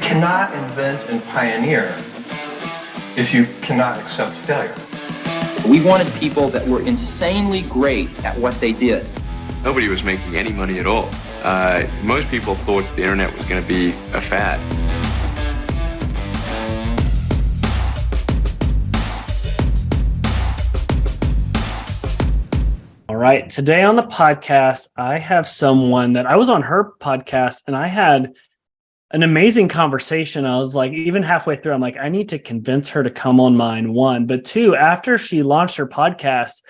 cannot invent and pioneer if you cannot accept failure. We wanted people that were insanely great at what they did. Nobody was making any money at all. Most people thought the internet was going to be a fad. All right. Today on the podcast, I have someone that I was on her podcast and I had an amazing conversation. I was like, even halfway through, I'm like, I need to convince her to come on mine, one. But two, after she launched her podcast,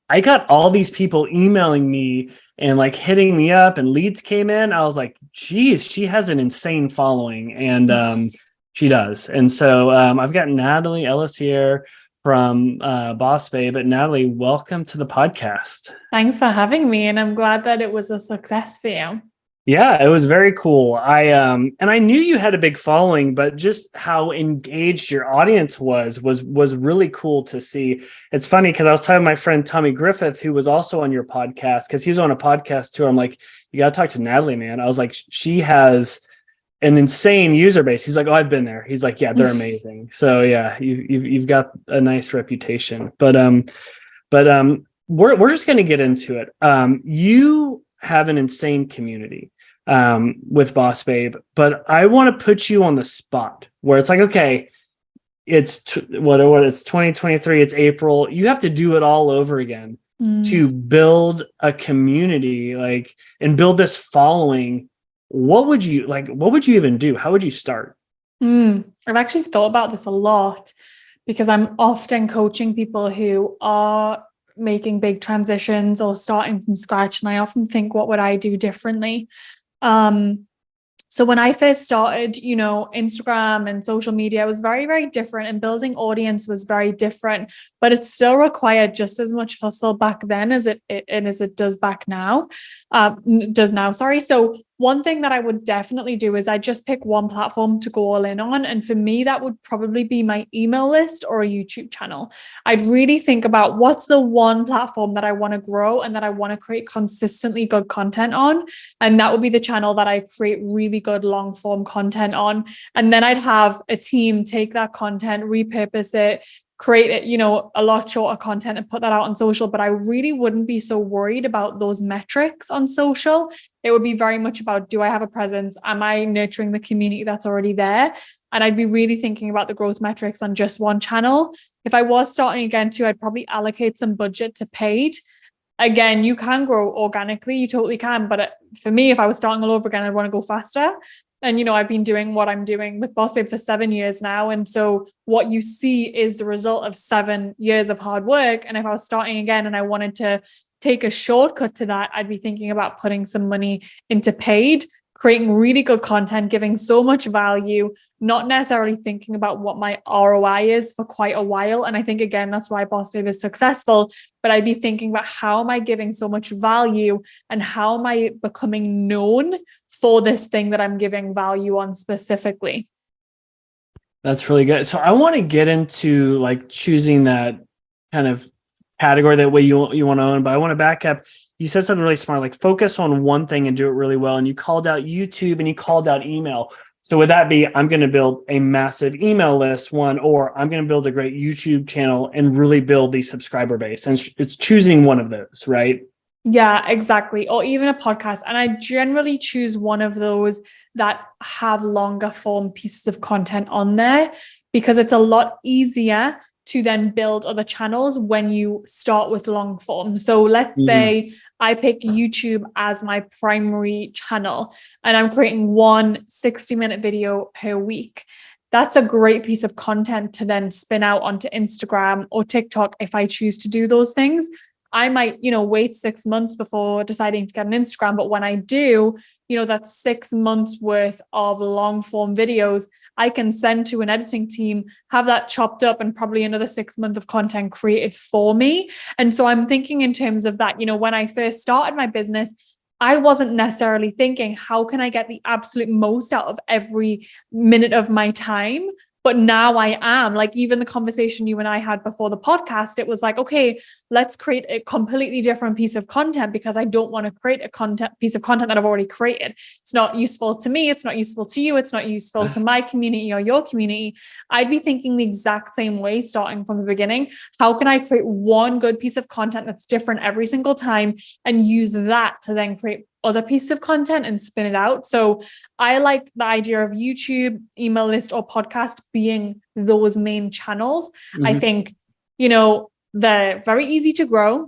I got all these people emailing me and like hitting me up, and leads came in. I was like, geez, she has an insane following. And she does. And so I've got Natalie Ellis here from Bossbabe. But Natalie, welcome to the podcast. Thanks for having me. And I'm glad that it was a success for you. Yeah, it was very cool. And I knew you had a big following, but just how engaged your audience was really cool to see. It's funny because I was talking to my friend Tommy Griffith, who was also on your podcast, because he was on a podcast too. I'm like, you got to talk to Natalie, man. I was like, she has an insane user base. He's like, oh, I've been there. He's like, yeah, they're amazing. So yeah, you've got a nice reputation. But we're just going to get into it. You have an insane community with Bossbabe, but I want to put you on the spot where it's like, okay, it's 2023, it's April. You have to do it all over again to build a community, like, and build this following. What would you even do? How would you start? I've actually thought about this a lot because I'm often coaching people who are making big transitions or starting from scratch. And I often think, what would I do differently? So when I first started, Instagram and social media was very, very different, and building audience was very different, but it still required just as much hustle back then as it does now. So one thing that I would definitely do is I just pick one platform to go all in on. And for me, that would probably be my email list or a YouTube channel. I'd really think about what's the one platform that I want to grow and that I want to create consistently good content on. And that would be the channel that I create really good long form content on. And then I'd have a team take that content, repurpose it, create it, a lot shorter content and put that out on social. But I really wouldn't be so worried about those metrics on social. It would be very much about, do I have a presence? Am I nurturing the community that's already there? And I'd be really thinking about the growth metrics on just one channel. If I was starting again too, I'd probably allocate some budget to paid. Again, you can grow organically, you totally can. But for me, if I was starting all over again, I'd want to go faster. And, I've been doing what I'm doing with Bossbabe for 7 years now. And so what you see is the result of 7 years of hard work. And if I was starting again and I wanted to take a shortcut to that, I'd be thinking about putting some money into paid, creating really good content, giving so much value, not necessarily thinking about what my ROI is for quite a while. And I think, again, that's why Bossbabe is successful. But I'd be thinking about, how am I giving so much value and how am I becoming known for this thing that I'm giving value on specifically? That's really good. So I want to get into like choosing that kind of category that way you want to own, but I want to back up. You said something really smart, like focus on one thing and do it really well. And you called out YouTube and you called out email. So would that be, I'm going to build a massive email list, one, or I'm going to build a great YouTube channel and really build the subscriber base? And it's choosing one of those, right? Yeah, exactly. Or even a podcast. And I generally choose one of those that have longer form pieces of content on there, because it's a lot easier to then build other channels when you start with long form. So let's say I pick YouTube as my primary channel and I'm creating one 60-minute video per week. That's a great piece of content to then spin out onto Instagram or TikTok if I choose to do those things. I might, wait 6 months before deciding to get an Instagram. But when I do, that's 6 months worth of long form videos I can send to an editing team, have that chopped up, and probably another 6 months of content created for me. And so I'm thinking in terms of that, when I first started my business, I wasn't necessarily thinking, how can I get the absolute most out of every minute of my time? But now I am. Like, even the conversation you and I had before the podcast, it was like, okay, let's create a completely different piece of content, because I don't want to create a piece of content that I've already created. It's not useful to me. It's not useful to you. It's not useful to my community or your community. I'd be thinking the exact same way starting from the beginning. How can I create one good piece of content that's different every single time and use that to then create other piece of content and spin it out? So I like the idea of YouTube, email list, or podcast being those main channels. I think, they're very easy to grow.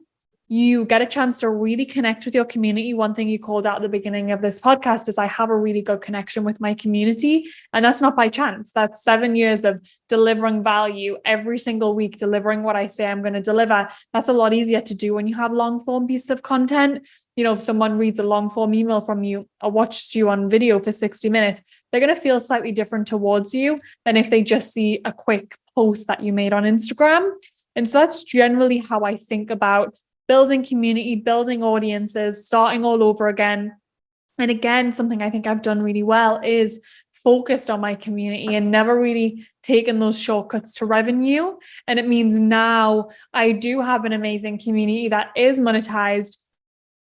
You get a chance to really connect with your community. One thing you called out at the beginning of this podcast is I have a really good connection with my community. And that's not by chance. That's 7 years of delivering value every single week, delivering what I say I'm going to deliver. That's a lot easier to do when you have long form pieces of content. If someone reads a long form email from you or watches you on video for 60 minutes, they're going to feel slightly different towards you than if they just see a quick post that you made on Instagram. And so that's generally how I think about building community, building audiences, starting all over again. And again, something I think I've done really well is focused on my community and never really taken those shortcuts to revenue. And it means now I do have an amazing community that is monetized,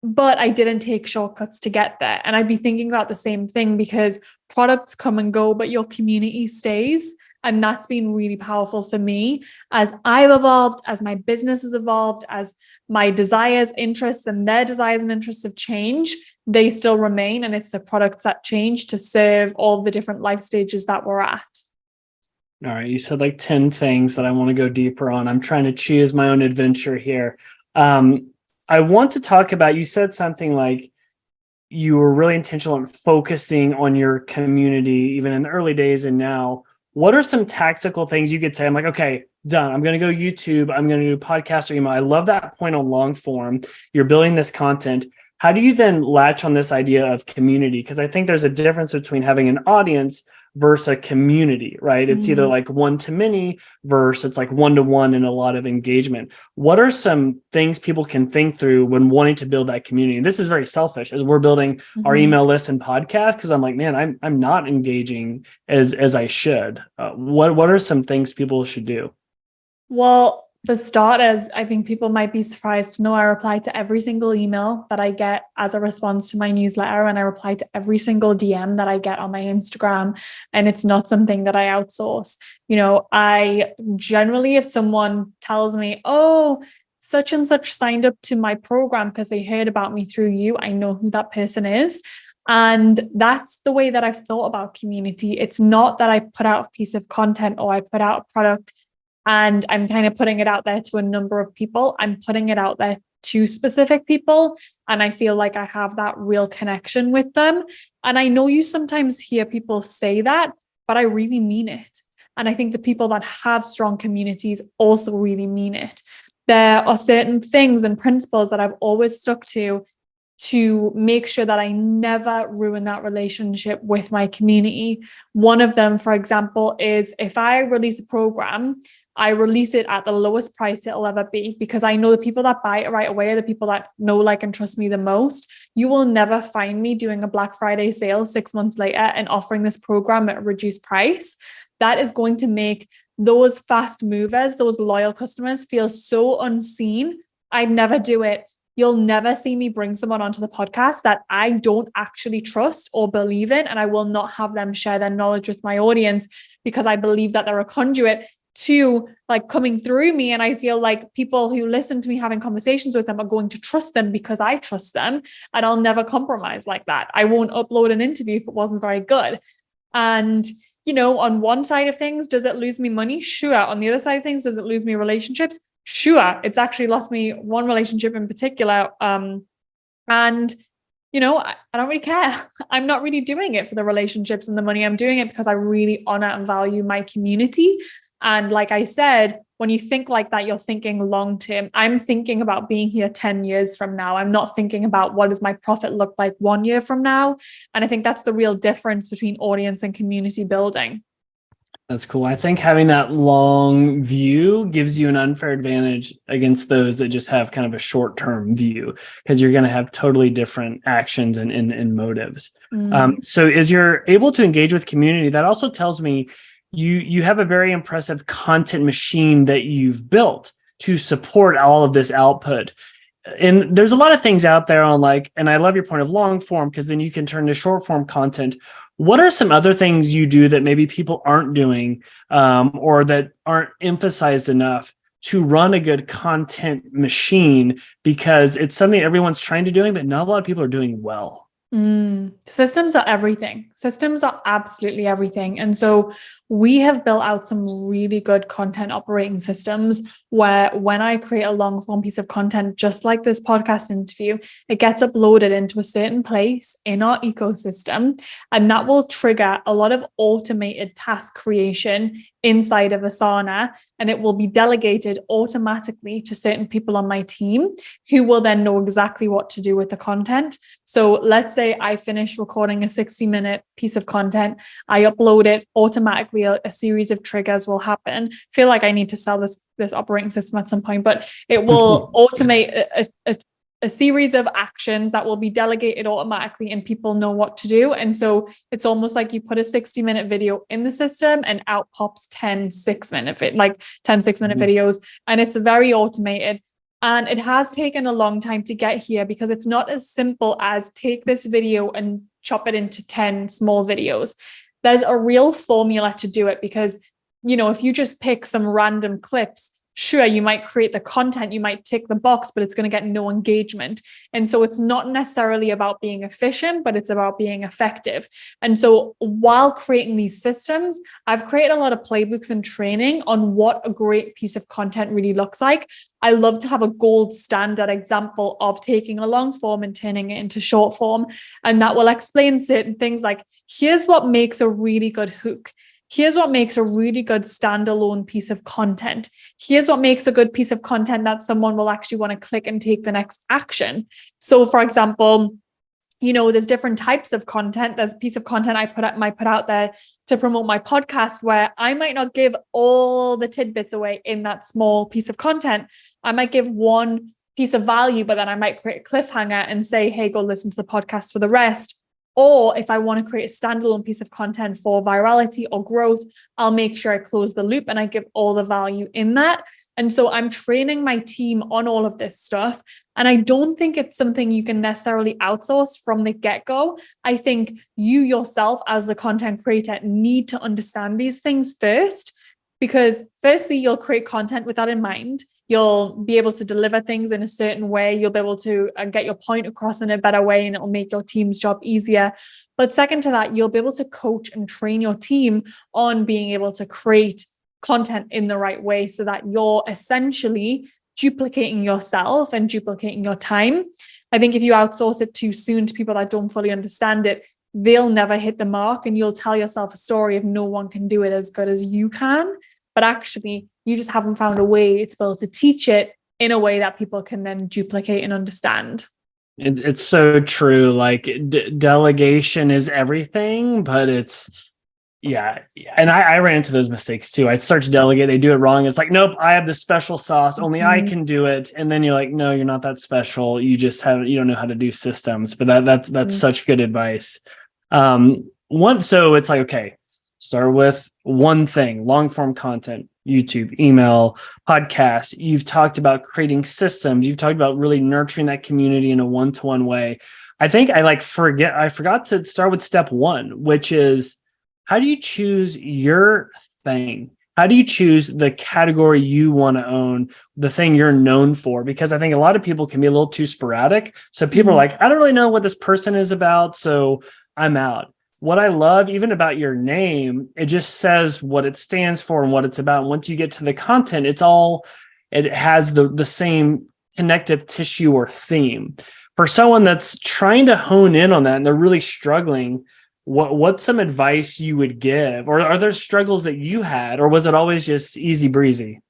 but I didn't take shortcuts to get there. And I'd be thinking about the same thing, because products come and go, but your community stays. And that's been really powerful for me as I've evolved, as my business has evolved, as my desires, interests, and their desires and interests have changed. They still remain. And it's the products that change to serve all the different life stages that we're at. All right. You said like 10 things that I want to go deeper on. I'm trying to choose my own adventure here. I want to talk about, you said something like you were really intentional on focusing on your community, even in the early days and now. What are some tactical things you could say? I'm like, okay, done. I'm going to go YouTube. I'm going to do podcast or email. I love that point on long form. You're building this content. How do you then latch on this idea of community? Because I think there's a difference between having an audience versus a community, right? It's either like one to many versus it's like one to one and a lot of engagement. What are some things people can think through when wanting to build that community? And this is very selfish as we're building our email list and podcast, because I'm like, man, I'm not engaging as I should. What are some things people should do? Well, for starters, I think people might be surprised to know I reply to every single email that I get as a response to my newsletter, and I reply to every single DM that I get on my Instagram. And it's not something that I outsource. I generally, if someone tells me, oh, such and such signed up to my program because they heard about me through you, I know who that person is. And that's the way that I've thought about community. It's not that I put out a piece of content or I put out a product and I'm kind of putting it out there to a number of people. I'm putting it out there to specific people. And I feel like I have that real connection with them. And I know you sometimes hear people say that, but I really mean it. And I think the people that have strong communities also really mean it. There are certain things and principles that I've always stuck to make sure that I never ruin that relationship with my community. One of them, for example, is if I release a program, I release it at the lowest price it'll ever be, because I know the people that buy it right away are the people that know, like, and trust me the most. You will never find me doing a Black Friday sale 6 months later and offering this program at a reduced price. That is going to make those fast movers, those loyal customers, feel so unseen. I'd never do it. You'll never see me bring someone onto the podcast that I don't actually trust or believe in, and I will not have them share their knowledge with my audience because I believe that they're a conduit to like coming through me. And I feel like people who listen to me having conversations with them are going to trust them because I trust them, and I'll never compromise like that. I won't upload an interview if it wasn't very good. And on one side of things, does it lose me money? Sure. On the other side of things, does it lose me relationships? Sure. It's actually lost me one relationship in particular. And I don't really care. I'm not really doing it for the relationships and the money. I'm doing it because I really honor and value my community. And like I said, when you think like that, you're thinking long term. I'm thinking about being here 10 years from now. I'm not thinking about what does my profit look like 1 year from now. And I think that's the real difference between audience and community building. That's cool. I think having that long view gives you an unfair advantage against those that just have kind of a short-term view, because you're going to have totally different actions and motives. So as you're able to engage with community, that also tells me you have a very impressive content machine that you've built to support all of this output. And there's a lot of things out there on like, and I love your point of long form, because then you can turn to short form content. What are some other things you do that maybe people aren't doing, or that aren't emphasized enough to run a good content machine? Because it's something everyone's trying to do, but not a lot of people are doing well. Systems are everything. Systems are absolutely everything. And so we have built out some really good content operating systems where when I create a long form piece of content, just like this podcast interview, it gets uploaded into a certain place in our ecosystem. And that will trigger a lot of automated task creation inside of Asana. And it will be delegated automatically to certain people on my team who will then know exactly what to do with the content. So let's say I finish recording a 60-minute piece of content, I upload it automatically, a series of triggers will happen. I feel like I need to sell this operating system at some point, but it will automate a series of actions that will be delegated automatically and people know what to do. And so it's almost like you put a 60-minute video in the system and out pops 10 6-minute videos. And it's very automated. And it has taken a long time to get here because it's not as simple as take this video and chop it into 10 small videos. There's a real formula to do it because, if you just pick some random clips, sure, you might create the content, you might tick the box, but it's going to get no engagement. And so it's not necessarily about being efficient, but it's about being effective. And so while creating these systems, I've created a lot of playbooks and training on what a great piece of content really looks like. I love to have a gold standard example of taking a long form and turning it into short form. And that will explain certain things like, here's what makes a really good hook. Here's what makes a really good standalone piece of content. Here's what makes a good piece of content that someone will actually want to click and take the next action. So for example, there's different types of content. There's a piece of content I might put out there to promote my podcast where I might not give all the tidbits away in that small piece of content. I might give one piece of value, but then I might create a cliffhanger and say, hey, go listen to the podcast for the rest. Or if I want to create a standalone piece of content for virality or growth, I'll make sure I close the loop and I give all the value in that. And so I'm training my team on all of this stuff. And I don't think it's something you can necessarily outsource from the get-go. I think you yourself as the content creator need to understand these things first, because firstly, you'll create content with that in mind. You'll be able to deliver things in a certain way. You'll be able to get your point across in a better way, and it'll make your team's job easier. But second to that, you'll be able to coach and train your team on being able to create content in the right way so that you're essentially duplicating yourself and duplicating your time. I think if you outsource it too soon to people that don't fully understand it, they'll never hit the mark, and you'll tell yourself a story of no one can do it as good as you can. But actually, you just haven't found a way to be able to teach it in a way that people can then duplicate and understand. It's so true. Like delegation is everything, but yeah. And I ran into those mistakes too. I start to delegate, they do it wrong. It's like, nope, I have the special sauce. Only I can do it. And then you're like, no, you're not that special. You don't know how to do systems. But that's such good advice. So it's like, okay, start with one thing, long form content, YouTube, email, podcast. You've talked about creating systems. You've talked about really nurturing that community in a one-to-one way. I think I forgot to start with step one, which is, how do you choose your thing? How do you choose the category you want to own, the thing you're known for? Because I think a lot of people can be a little too sporadic. So people are like, I don't really know what this person is about, so I'm out. What I love even about your name, it just says what it stands for and what it's about. And once you get to the content, it has the same connective tissue or theme. For someone that's trying to hone in on that and they're really struggling, what's some advice you would give? Or are there struggles that you had, or was it always just easy breezy?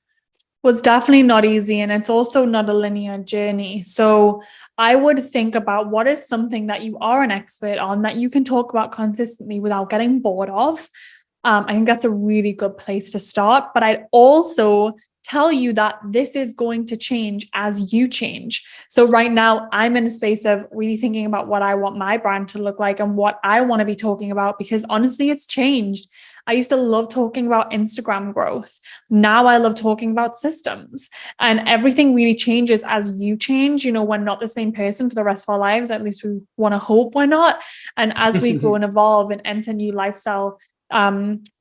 Was definitely not easy, and it's also not a linear journey. So I would think about what is something that you are an expert on that you can talk about consistently without getting bored of. I think that's a really good place to start. But I'd also tell you that this is going to change as you change. So right now I'm in a space of really thinking about what I want my brand to look like and what I want to be talking about, because honestly, it's changed. I used to love talking about Instagram growth. Now I love talking about systems, and everything really changes as you change. You know, we're not the same person for the rest of our lives. At least we want to hope we're not. And as we grow and evolve and enter new lifestyle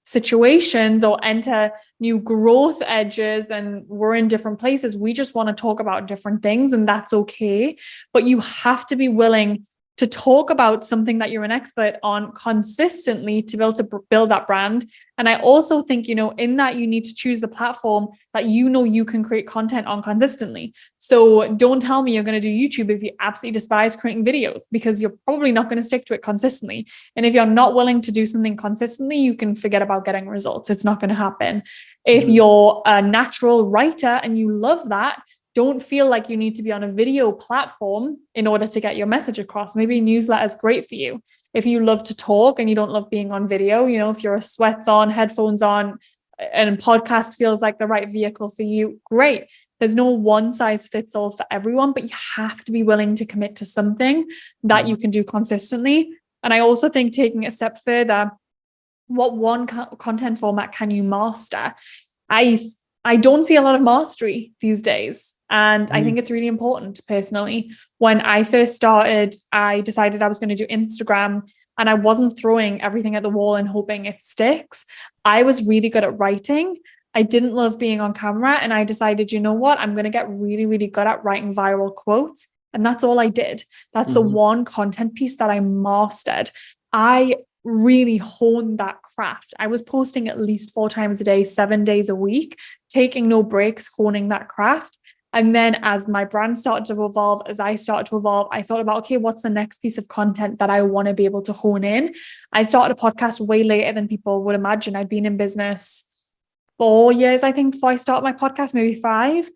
situations or enter new growth edges and we're in different places, we just want to talk about different things, and that's okay. But you have to be willing to talk about something that you're an expert on consistently to be able to build that brand. And I also think, you know, in that you need to choose the platform that you know you can create content on consistently. So don't tell me you're going to do YouTube if you absolutely despise creating videos, because you're probably not going to stick to it consistently. And if you're not willing to do something consistently, you can forget about getting results. It's not going to happen. If you're a natural writer and you love that, don't feel like you need to be on a video platform in order to get your message across. Maybe newsletter is great for you. If you love to talk and you don't love being on video, you know, if you're sweats on, headphones on, and podcast feels like the right vehicle for you, great. There's no one size fits all for everyone, but you have to be willing to commit to something that you can do consistently. And I also think, taking a step further, what one content format can you master? I don't see a lot of mastery these days. And I think it's really important personally. When I first started, I decided I was going to do Instagram, and I wasn't throwing everything at the wall and hoping it sticks. I was really good at writing. I didn't love being on camera. And I decided, you know what? I'm going to get really, really good at writing viral quotes. And that's all I did. That's the one content piece that I mastered. I really honed that craft. I was posting at least 4 times a day, 7 days a week, taking no breaks, honing that craft. And then as my brand started to evolve, as I started to evolve, I thought about, okay, what's the next piece of content that I want to be able to hone in? I started a podcast way later than people would imagine. I'd been in business 4 years, I think, before I started my podcast, maybe 5.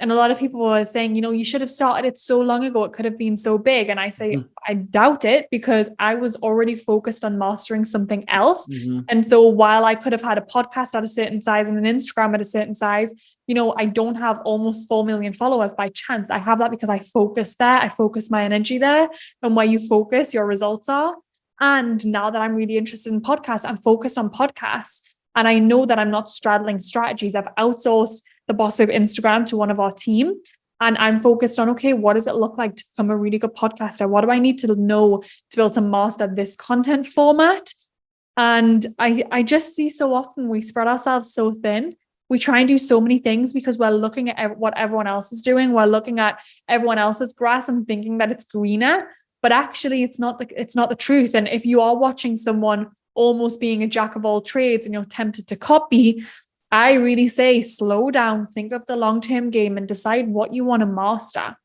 And a lot of people were saying, you know, you should have started it so long ago. It could have been so big. And I say, I doubt it, because I was already focused on mastering something else. And so while I could have had a podcast at a certain size and an Instagram at a certain size, you know, I don't have almost 4 million followers by chance. I have that because I focus there. I focus my energy there. And where you focus, your results are. And now that I'm really interested in podcasts, I'm focused on podcasts. And I know that I'm not straddling strategies. I've outsourced the Bossbabe Instagram to one of our team. And I'm focused on, okay, what does it look like to become a really good podcaster? What do I need to know to be able to master this content format? And I just see so often we spread ourselves so thin. We try and do so many things because we're looking at what everyone else is doing. We're looking at everyone else's grass and thinking that it's greener, but actually it's not the truth. And if you are watching someone almost being a jack of all trades and you're tempted to copy, I really say slow down, think of the long-term game and decide what you want to master.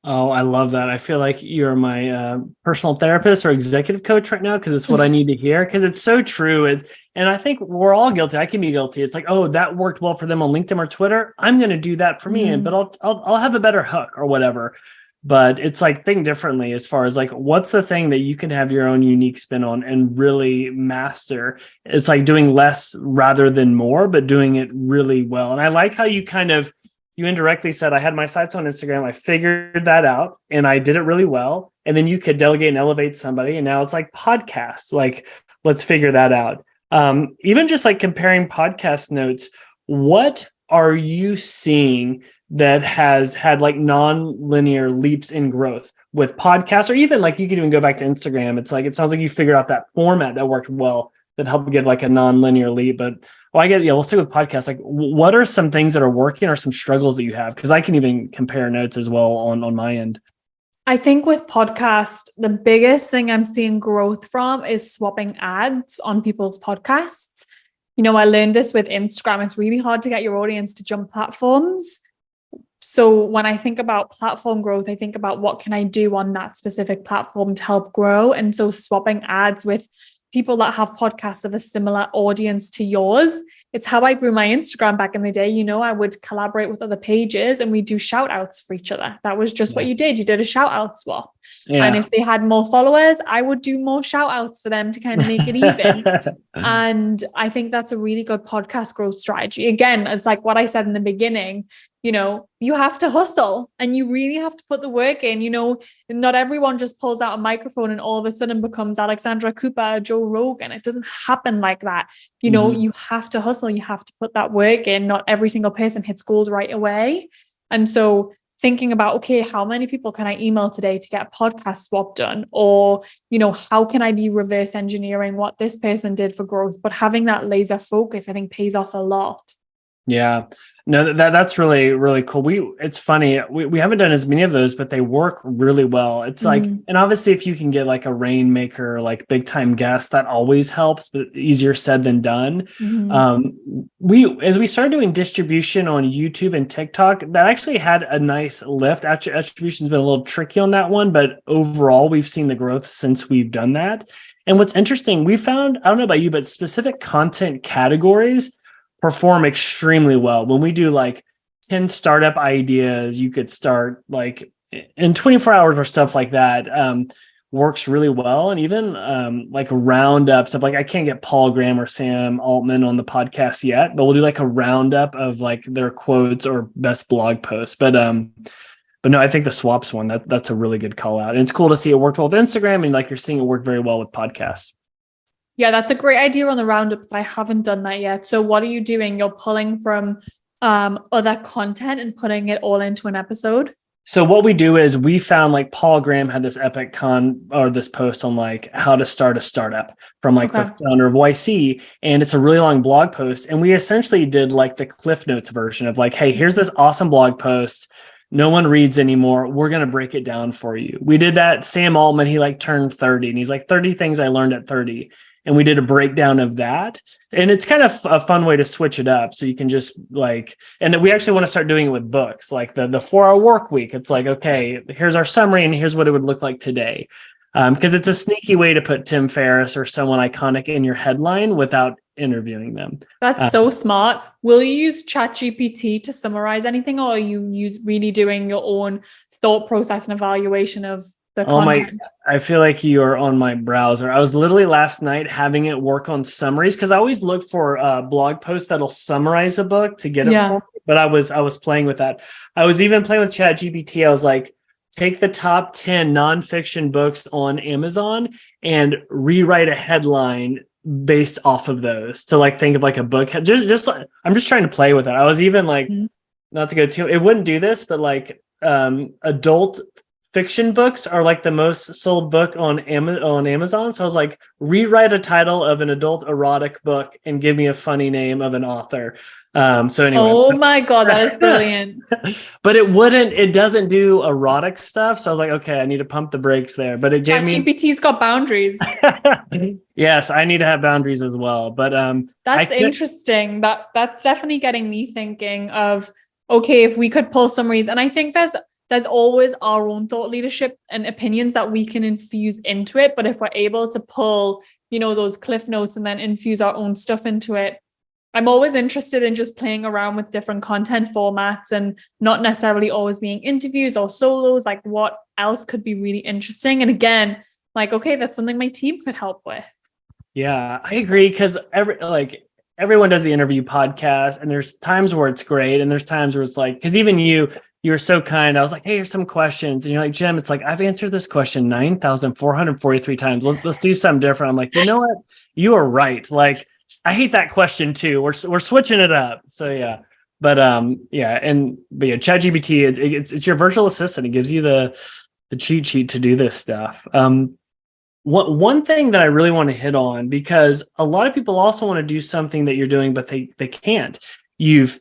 Oh, I love that. I feel like you're my personal therapist or executive coach right now, because it's what I need to hear, because it's so true. And I think we're all guilty. I can be guilty. It's like, oh, that worked well for them on LinkedIn or Twitter. I'm going to do that for me, but I'll have a better hook or whatever. But it's like, think differently as far as like, what's the thing that you can have your own unique spin on and really master? It's like doing less rather than more, but doing it really well. And I like how you indirectly said, I had my sites on Instagram. I figured that out and I did it really well. And then you could delegate and elevate somebody. And now it's like podcasts, like, let's figure that out. Even just like comparing podcast notes, what are you seeing that has had like non-linear leaps in growth with podcasts, or even like you could even go back to Instagram? It's like, it sounds like you figured out that format that worked well, that helped get like a non-linear leap. But we'll stick with podcasts. Like, what are some things that are working or some struggles that you have? Because I can even compare notes as well on my end. I think with podcast, the biggest thing I'm seeing growth from is swapping ads on people's podcasts. You know, I learned this with Instagram. It's really hard to get your audience to jump platforms. So when I think about platform growth, I think about what can I do on that specific platform to help grow. And so swapping ads with people that have podcasts of a similar audience to yours. It's how I grew my Instagram back in the day. I would collaborate with other pages and we do shout outs for each other. That was just what you did. You did a shout out swap. Yeah. And if they had more followers, I would do more shout outs for them to kind of make it even. And I think that's a really good podcast growth strategy. Again, it's like what I said in the beginning, you have to hustle and you really have to put the work in. Not everyone just pulls out a microphone and all of a sudden becomes Alexandra Cooper, Joe Rogan. It doesn't happen like that. You have to hustle. You have to put that work in. Not every single person hits gold right away. And so thinking about, okay, how many people can I email today to get a podcast swap done? Or, how can I be reverse engineering what this person did for growth? But having that laser focus, I think pays off a lot. Yeah, no, that's really, really cool. It's funny. We haven't done as many of those, but they work really well. It's like, and obviously if you can get like a rainmaker, like big time guest, that always helps, but easier said than done. As we started doing distribution on YouTube and TikTok, that actually had a nice lift. Attribution's been a little tricky on that one, but overall we've seen the growth since we've done that. And what's interesting, we found, I don't know about you, but specific content categories perform extremely well. When we do like 10 startup ideas, you could start like in 24 hours or stuff like that, works really well. And even like roundup stuff, like I can't get Paul Graham or Sam Altman on the podcast yet, but we'll do like a roundup of like their quotes or best blog posts. But no, I think the swaps one, that's a really good call out. And it's cool to see it worked well with Instagram, and like you're seeing it work very well with podcasts. Yeah, that's a great idea on the roundups. I haven't done that yet. So what are you doing? You're pulling from other content and putting it all into an episode? So what we do is we found like Paul Graham had this this post on like how to start a startup from like the founder of YC. And it's a really long blog post. And we essentially did like the Cliff Notes version of like, hey, here's this awesome blog post. No one reads anymore. We're going to break it down for you. We did that. Sam Altman, he like turned 30 and he's like 30 things I learned at 30. And we did a breakdown of that. And it's kind of a fun way to switch it up. So you can just like, and we actually want to start doing it with books, like the 4-hour work week. It's like, okay, here's our summary and here's what it would look like today. Because it's a sneaky way to put Tim Ferriss or someone iconic in your headline without interviewing them. That's so smart. Will you use ChatGPT to summarize anything, or are you really doing your own thought process and evaluation of the content? I feel like you are on my browser. I was literally last night having it work on summaries because I always look for blog posts that'll summarize a book to get it for me. But I was playing with that. I was even playing with ChatGPT. I was like, take the top 10 nonfiction books on Amazon and rewrite a headline based off of those to like think of like a book. Just like, I'm just trying to play with it. I was even like, not to go too, it wouldn't do this, but like adult fiction books are like the most sold book on Amazon. So I was like, rewrite a title of an adult erotic book and give me a funny name of an author. So anyway. Oh my God, that is brilliant. But it doesn't do erotic stuff. So I was like, okay, I need to pump the brakes there. But it gave me ChatGPT's got boundaries. Yes, I need to have boundaries as well. But that's interesting. That's definitely getting me thinking of, okay, if we could pull summaries. And I think there's always our own thought leadership and opinions that we can infuse into it. But if we're able to pull, those cliff notes and then infuse our own stuff into it, I'm always interested in just playing around with different content formats and not necessarily always being interviews or solos, like what else could be really interesting. And again, like, okay, that's something my team could help with. Yeah, I agree. Because everyone does the interview podcast, and there's times where it's great. And there's times where it's like, because even you were so kind. I was like, hey, here's some questions. And you're like, Jim, it's like, I've answered this question 9,443 times. Let's do something different. I'm like, you know what? You are right. Like, I hate that question too. We're switching it up. So yeah, but ChatGPT, it's your virtual assistant. It gives you the cheat sheet to do this stuff. One thing that I really want to hit on, because a lot of people also want to do something that you're doing, but they can't. You've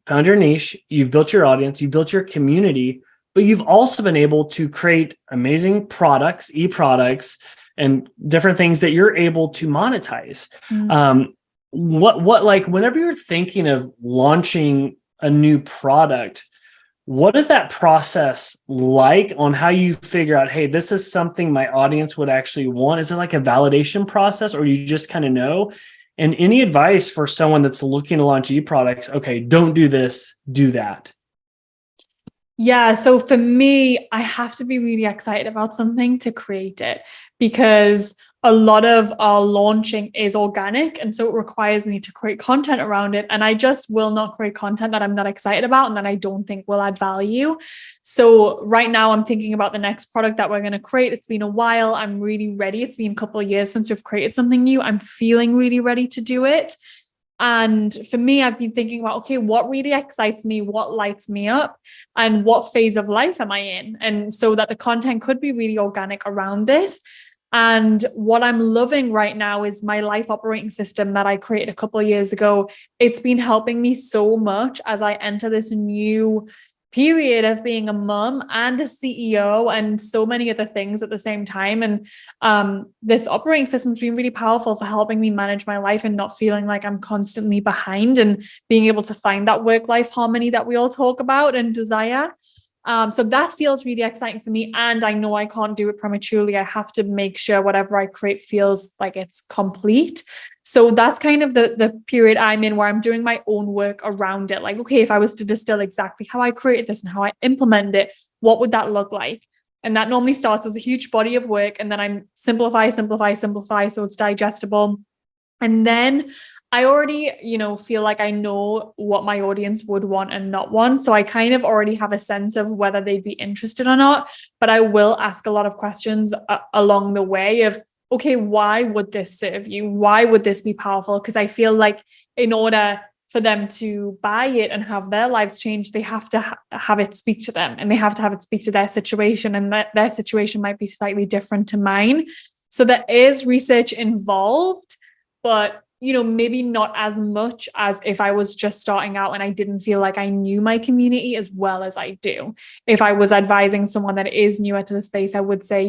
found your niche, you've built your audience, you've built your community, but you've also been able to create amazing products, e-products, and different things that you're able to monetize. What like whenever you're thinking of launching a new product, What is that process like on how you figure out, hey, this is something my audience would actually want? Is it like a validation process, or you just kind of know? And any advice for someone that's looking to launch e-products? Okay, don't do this, do that. Yeah, so for me, I have to be really excited about something to create it, because a lot of our launching is organic. And so it requires me to create content around it. And I just will not create content that I'm not excited about and that I don't think will add value. So right now I'm thinking about the next product that we're going to create. It's been a while. I'm really ready. It's been a couple of years since we've created something new. I'm feeling really ready to do it. And for me, I've been thinking about, okay, what really excites me, what lights me up, and what phase of life am I in? And so that the content could be really organic around this. And what I'm loving right now is my life operating system that I created a couple of years ago. It's been helping me so much as I enter this new period of being a mom and a CEO and so many other things at the same time. And this operating system's been really powerful for helping me manage my life and not feeling like I'm constantly behind, and being able to find that work-life harmony that we all talk about and desire. So that feels really exciting for me. And I know I can't do it prematurely. I have to make sure whatever I create feels like it's complete. So that's kind of the period I'm in, where I'm doing my own work around it. Like, okay, if I was to distill exactly how I created this and how I implemented it, what would that look like? And that normally starts as a huge body of work. And then I'm simplify. So it's digestible. And then I already, feel like I know what my audience would want and not want. So I kind of already have a sense of whether they'd be interested or not. But I will ask a lot of questions along the way of, okay, why would this serve you? Why would this be powerful? Because I feel like in order for them to buy it and have their lives change, they have to have it speak to them, and they have to have it speak to their situation, and that their situation might be slightly different to mine. So there is research involved, but maybe not as much as if I was just starting out and I didn't feel like I knew my community as well as I do. If I was advising someone that is newer to the space, I would say,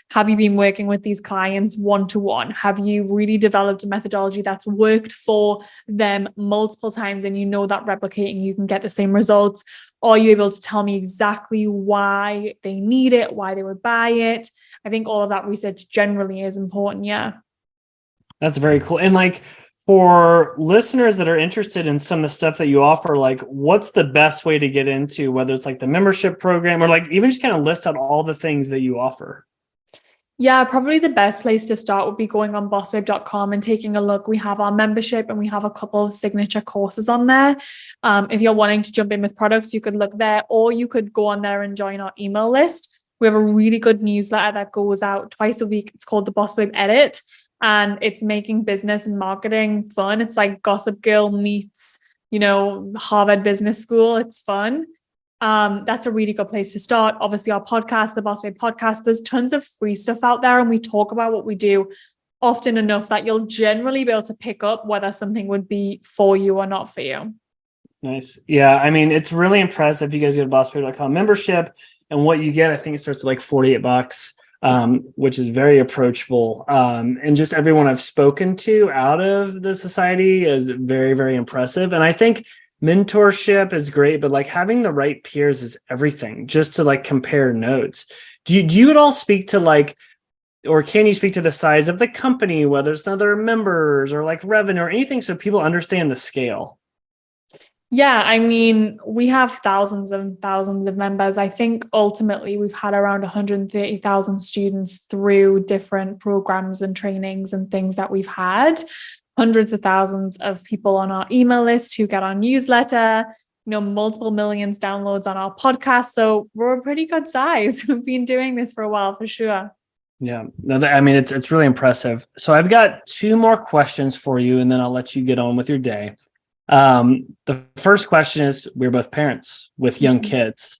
have you been working with these clients one-to-one? Have you really developed a methodology that's worked for them multiple times, and that replicating, you can get the same results? Are you able to tell me exactly why they need it, why they would buy it? I think all of that research generally is important. Yeah. That's very cool. And like, for listeners that are interested in some of the stuff that you offer, like, what's the best way to get into, whether it's like the membership program or like even just kind of list out all the things that you offer? Yeah, probably the best place to start would be going on bossbabe.com and taking a look. We have our membership and we have a couple of signature courses on there. If you're wanting to jump in with products, you could look there, or you could go on there and join our email list. We have a really good newsletter that goes out twice a week. It's called the Bossbabe Edit. And it's making business and marketing fun. It's like Gossip Girl meets, Harvard Business School. It's fun. That's a really good place to start. Obviously, our podcast, the Bossbabe Podcast, there's tons of free stuff out there, and we talk about what we do often enough that you'll generally be able to pick up whether something would be for you or not for you. Nice. Yeah. I mean, it's really impressive. You guys get a bossbabe.com membership, and what you get, I think it starts at like $48. Which is very approachable. And just everyone I've spoken to out of the society is very, very impressive. And I think mentorship is great, but like having the right peers is everything, just to like compare notes. Do you at all speak to like, or can you speak to the size of the company, whether it's other members or like revenue or anything, so people understand the scale? Yeah, I mean, we have thousands and thousands of members. I think ultimately we've had around 130,000 students through different programs and trainings and things that we've had. Hundreds of thousands of people on our email list who get our newsletter, multiple millions downloads on our podcast. So we're a pretty good size. We've been doing this for a while for sure. Yeah, no, I mean, it's really impressive. So I've got two more questions for you, and then I'll let you get on with your day. The first question is, we're both parents with young kids.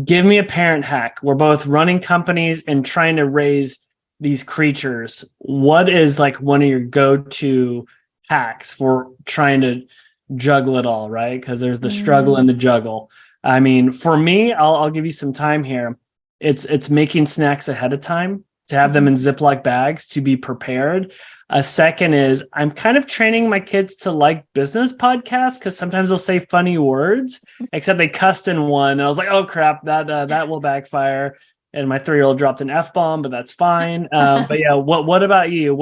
Give me a parent hack. We're both running companies and trying to raise these creatures. What is like one of your go-to hacks for trying to juggle it all, right? Because there's the struggle and the juggle. I mean, for me, I'll give you some time here. It's making snacks ahead of time. to have them in Ziploc bags to be prepared. A second is I'm kind of training my kids to like business podcasts because sometimes they'll say funny words, except they cussed in one. I was like, oh crap, that will backfire. And my 3-year-old dropped an F-bomb, but that's fine. But yeah, what about you?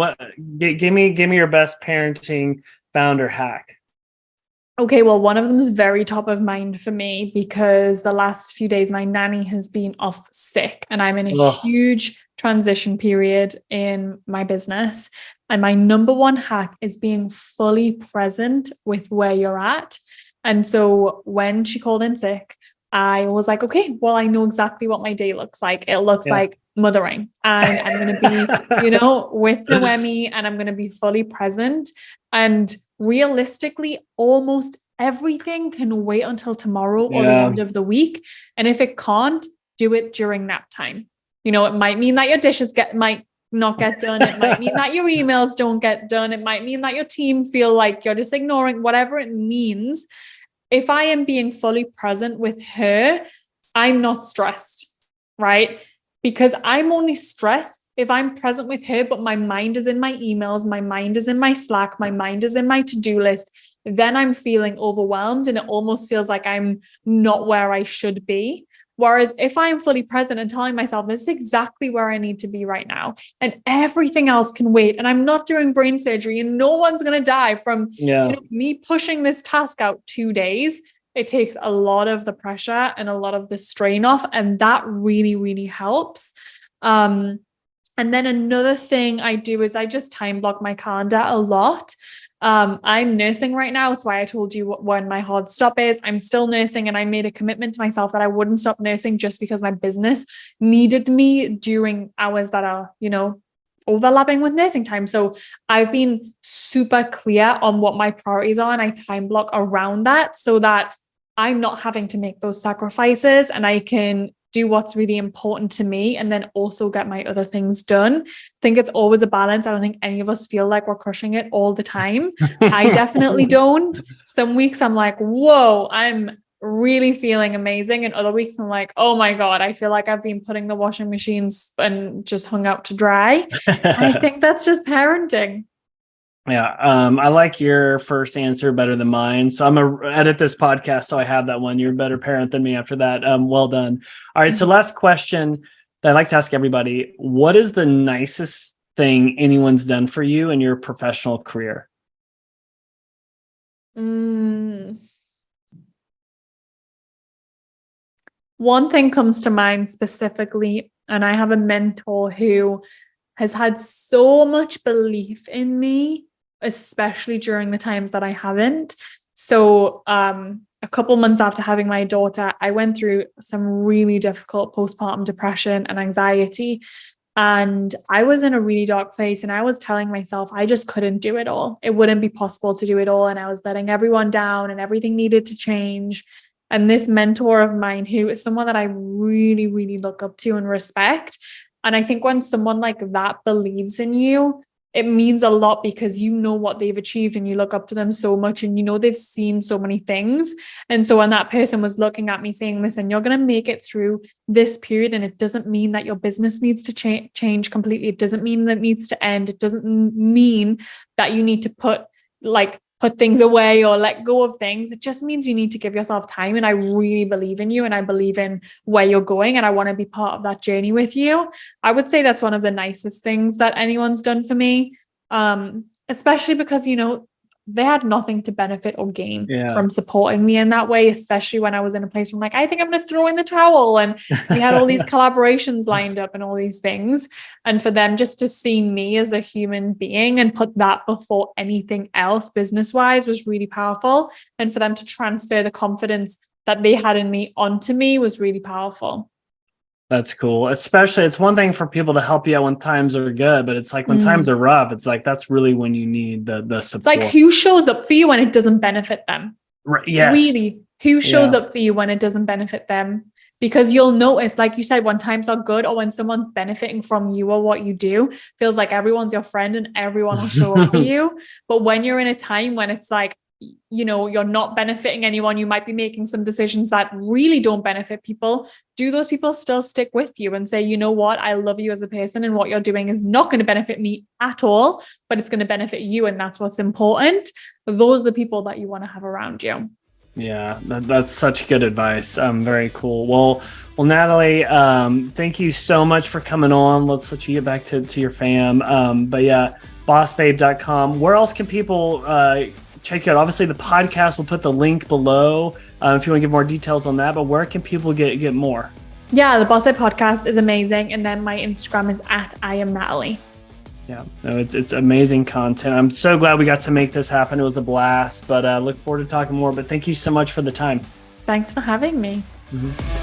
Give me your best parenting founder hack. Okay, well, one of them is very top of mind for me because the last few days my nanny has been off sick and I'm in a huge transition period in my business. And my number one hack is being fully present with where you're at. And so when she called in sick, I was like, okay, well, I know exactly what my day looks like. It looks like mothering, and I'm going to be, with Noemi, and I'm going to be fully present. And realistically, almost everything can wait until tomorrow or the end of the week. And if it can't, do it during nap time. It might mean that your dishes might not get done. It might mean that your emails don't get done. It might mean that your team feel like you're just ignoring, whatever it means. If I am being fully present with her, I'm not stressed, right? Because I'm only stressed if I'm present with her, but my mind is in my emails, my mind is in my Slack, my mind is in my to-do list, then I'm feeling overwhelmed and it almost feels like I'm not where I should be. Whereas if I am fully present and telling myself, this is exactly where I need to be right now, and everything else can wait, and I'm not doing brain surgery and no one's going to die from me pushing this task out 2 days, it takes a lot of the pressure and a lot of the strain off. And that really, really helps. And then another thing I do is I just time block my calendar a lot. I'm nursing right now. It's why I told you when my hard stop is. I'm still nursing, and I made a commitment to myself that I wouldn't stop nursing just because my business needed me during hours that are, overlapping with nursing time. So I've been super clear on what my priorities are, and I time block around that so that I'm not having to make those sacrifices and I can do what's really important to me and then also get my other things done. I think it's always a balance. I don't think any of us feel like we're crushing it all the time. I definitely don't. Some weeks I'm like, whoa, I'm really feeling amazing. And other weeks I'm like, oh my God, I feel like I've been putting the washing machines and just hung out to dry. And I think that's just parenting. Yeah. I like your first answer better than mine. So I'm going to edit this podcast so I have that one. You're a better parent than me after that. Well done. All right. So last question that I like to ask everybody. What is the nicest thing anyone's done for you in your professional career? One thing comes to mind specifically, and I have a mentor who has had so much belief in me, especially during the times that I haven't. So a couple months after having my daughter, I went through some really difficult postpartum depression and anxiety. And I was in a really dark place, and I was telling myself I just couldn't do it all. It wouldn't be possible to do it all. And I was letting everyone down and everything needed to change. And this mentor of mine, who is someone that I really, really look up to and respect. And I think when someone like that believes in you, it means a lot because you know what they've achieved and you look up to them so much and they've seen so many things. And so when that person was looking at me saying, listen, you're going to make it through this period, and it doesn't mean that your business needs to change completely. It doesn't mean that it needs to end. It doesn't mean that you need to put things away or let go of things. It just means you need to give yourself time. And I really believe in you, and I believe in where you're going, and I want to be part of that journey with you. I would say that's one of the nicest things that anyone's done for me. Especially because, they had nothing to benefit or gain from supporting me in that way, especially when I was in a place where I'm like, I think I'm going to throw in the towel. And we had all these collaborations lined up and all these things. And for them just to see me as a human being and put that before anything else business-wise was really powerful. And for them to transfer the confidence that they had in me onto me was really powerful. That's cool. Especially, it's one thing for people to help you out when times are good, but it's like when times are rough, it's like that's really when you need the support. It's like, who shows up for you when it doesn't benefit them? Right. Yes. Really, who shows up for you when it doesn't benefit them? Because you'll notice, like you said, when times are good or when someone's benefiting from you or what you do, feels like everyone's your friend and everyone will show up for you. But when you're in a time when it's like, you're not benefiting anyone. You might be making some decisions that really don't benefit people. Do those people still stick with you and say, you know what, I love you as a person and what you're doing is not going to benefit me at all, but it's going to benefit you. And that's what's important. Those are the people that you want to have around you. Yeah, that's such good advice. Very cool. Well, Natalie, thank you so much for coming on. Let's let you get back to your fam. But yeah, bossbabe.com. Where else can people check you out? Obviously, the podcast, we'll put the link below if you want to get more details on that. But where can people get more? Yeah, the Bossbabe podcast is amazing. And then my Instagram is @IamNatalie. Yeah, no, it's amazing content. I'm so glad we got to make this happen. It was a blast, but look forward to talking more. But thank you so much for the time. Thanks for having me. Mm-hmm.